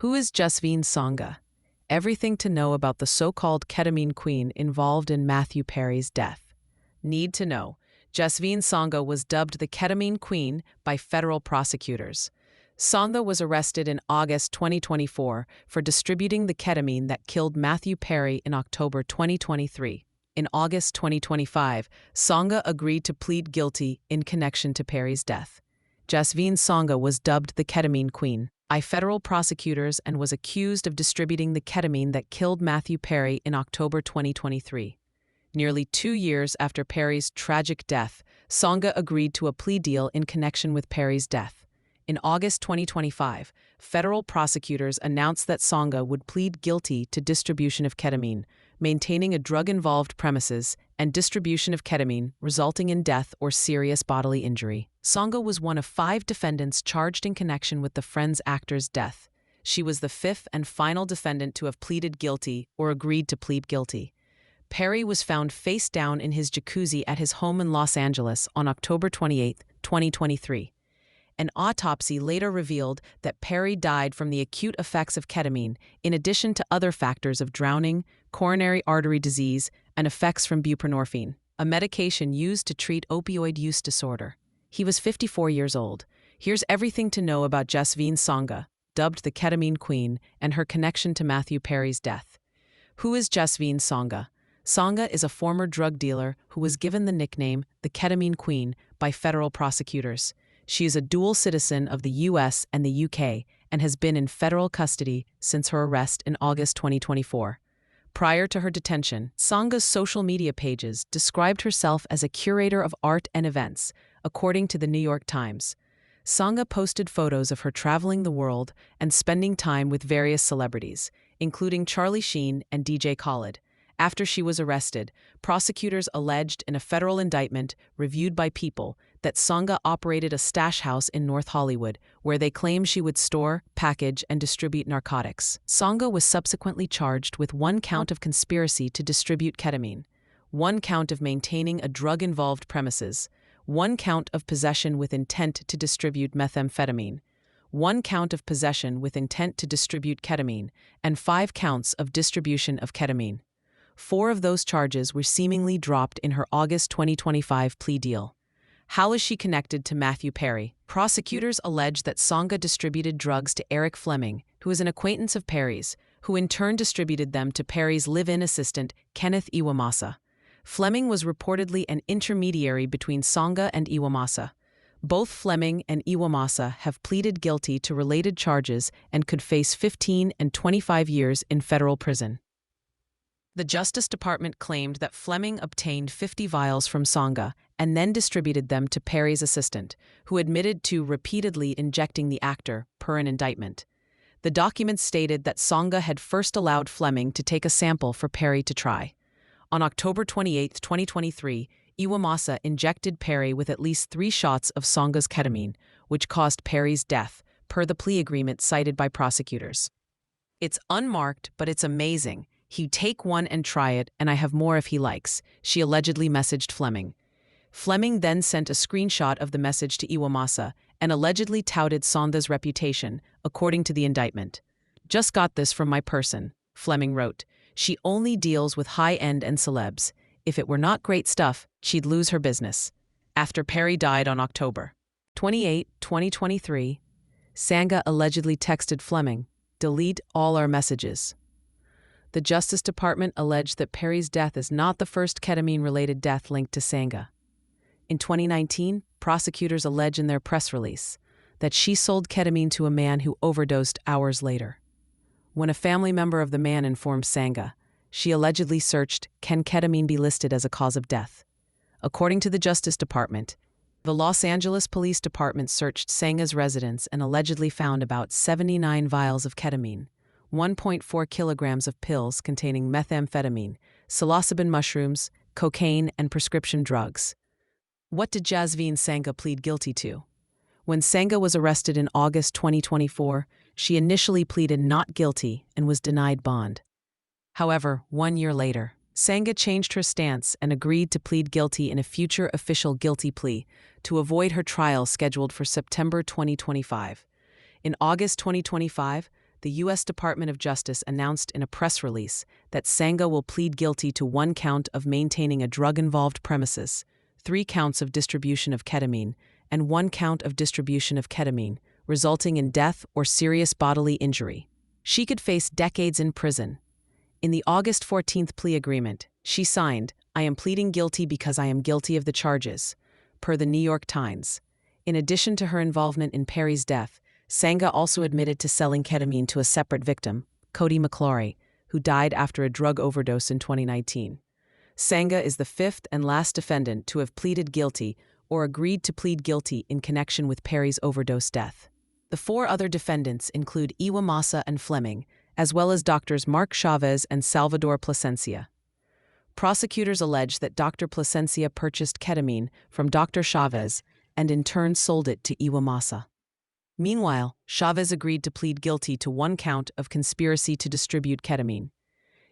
Who is Jasveen Sangha? Everything to know about the so-called Ketamine Queen involved in Matthew Perry's death. Need to know. Jasveen Sangha was dubbed the Ketamine Queen by federal prosecutors. Sangha was arrested in August 2024 for distributing the ketamine that killed Matthew Perry in October 2023. In August 2025, Sangha agreed to plead guilty in connection to Perry's death. Jasveen Sangha was dubbed the Ketamine Queen by federal prosecutors and was accused of distributing the ketamine that killed Matthew Perry in October 2023. Nearly 2 years after Perry's tragic death, Sangha agreed to a plea deal in connection with Perry's death. In August 2025, federal prosecutors announced that Sangha would plead guilty to distribution of ketamine, maintaining a drug-involved premises, and distribution of ketamine resulting in death or serious bodily injury. Sangha was one of 5 defendants charged in connection with the Friends actor's death. She was the 5th and final defendant to have pleaded guilty or agreed to plead guilty. Perry was found face down in his jacuzzi at his home in Los Angeles on October 28, 2023. An autopsy later revealed that Perry died from the acute effects of ketamine, in addition to other factors of drowning, coronary artery disease, and effects from buprenorphine, a medication used to treat opioid use disorder. He was 54 years old. Here's everything to know about Jasveen Sangha, dubbed the Ketamine Queen, and her connection to Matthew Perry's death. Who is Jasveen Sangha? Sangha is a former drug dealer who was given the nickname the Ketamine Queen by federal prosecutors. She is a dual citizen of the U.S. and the U.K. and has been in federal custody since her arrest in August 2024. Prior to her detention, Sangha's social media pages described herself as a curator of art and events, according to the New York Times. Sangha posted photos of her traveling the world and spending time with various celebrities, including Charlie Sheen and DJ Khaled. After she was arrested, prosecutors alleged in a federal indictment reviewed by People that Sangha operated a stash house in North Hollywood, where they claim she would store, package, and distribute narcotics. Sangha was subsequently charged with 1 count of conspiracy to distribute ketamine, 1 count of maintaining a drug-involved premises, 1 count of possession with intent to distribute methamphetamine, 1 count of possession with intent to distribute ketamine, and 5 counts of distribution of ketamine. 4 of those charges were seemingly dropped in her August 2025 plea deal. How is she connected to Matthew Perry? Prosecutors allege that Sangha distributed drugs to Eric Fleming, who is an acquaintance of Perry's, who in turn distributed them to Perry's live-in assistant, Kenneth Iwamasa. Fleming was reportedly an intermediary between Sangha and Iwamasa. Both Fleming and Iwamasa have pleaded guilty to related charges and could face 15 and 25 years in federal prison. The Justice Department claimed that Fleming obtained 50 vials from Sangha and then distributed them to Perry's assistant, who admitted to repeatedly injecting the actor, per an indictment. The documents stated that Sangha had first allowed Fleming to take a sample for Perry to try. On October 28, 2023, Iwamasa injected Perry with at least 3 shots of Sangha's ketamine, which caused Perry's death, per the plea agreement cited by prosecutors. It's unmarked, but it's amazing. He'd take one and try it, and I have more if he likes, she allegedly messaged Fleming. Fleming then sent a screenshot of the message to Iwamasa and allegedly touted Sangha's reputation, according to the indictment. Just got this from my person, Fleming wrote. She only deals with high-end and celebs. If it were not great stuff, she'd lose her business. After Perry died on October 28, 2023, Sangha allegedly texted Fleming, "Delete all our messages." The Justice Department alleged that Perry's death is not the first ketamine-related death linked to Sangha. In 2019, prosecutors allege in their press release that she sold ketamine to a man who overdosed hours later. When a family member of the man informed Sangha, she allegedly searched, "Can ketamine be listed as a cause of death?" According to the Justice Department, the Los Angeles Police Department searched Sangha's residence and allegedly found about 79 vials of ketamine, 1.4 kilograms of pills containing methamphetamine, psilocybin mushrooms, cocaine, and prescription drugs. What did Jasveen Sangha plead guilty to? When Sangha was arrested in August 2024, she initially pleaded not guilty and was denied bond. However, 1 year later, Sangha changed her stance and agreed to plead guilty in a future official guilty plea to avoid her trial scheduled for September 2025. In August 2025, the U.S. Department of Justice announced in a press release that Sangha will plead guilty to 1 count of maintaining a drug-involved premises, 3 counts of distribution of ketamine, and 1 count of distribution of ketamine, resulting in death or serious bodily injury. She could face decades in prison. In the August 14th plea agreement, she signed, "I am pleading guilty because I am guilty of the charges," per the New York Times. In addition to her involvement in Perry's death, Sangha also admitted to selling ketamine to a separate victim, Cody McClory, who died after a drug overdose in 2019. Sangha is the 5th and last defendant to have pleaded guilty or agreed to plead guilty in connection with Perry's overdose death. The 4 other defendants include Iwamasa and Fleming, as well as doctors Mark Chavez and Salvador Plasencia. Prosecutors allege that Dr. Plasencia purchased ketamine from Dr. Chavez and in turn sold it to Iwamasa. Meanwhile, Chavez agreed to plead guilty to 1 count of conspiracy to distribute ketamine.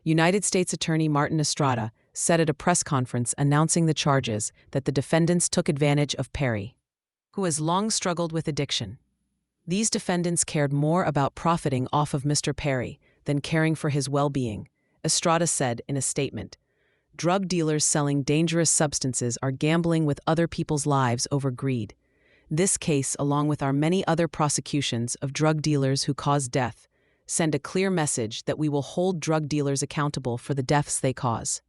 United States Attorney Martin Estrada said at a press conference announcing the charges that the defendants took advantage of Perry, who has long struggled with addiction. These defendants cared more about profiting off of Mr. Perry than caring for his well-being, Estrada said in a statement. Drug dealers selling dangerous substances are gambling with other people's lives over greed. This case, along with our many other prosecutions of drug dealers who cause death, send a clear message that we will hold drug dealers accountable for the deaths they cause.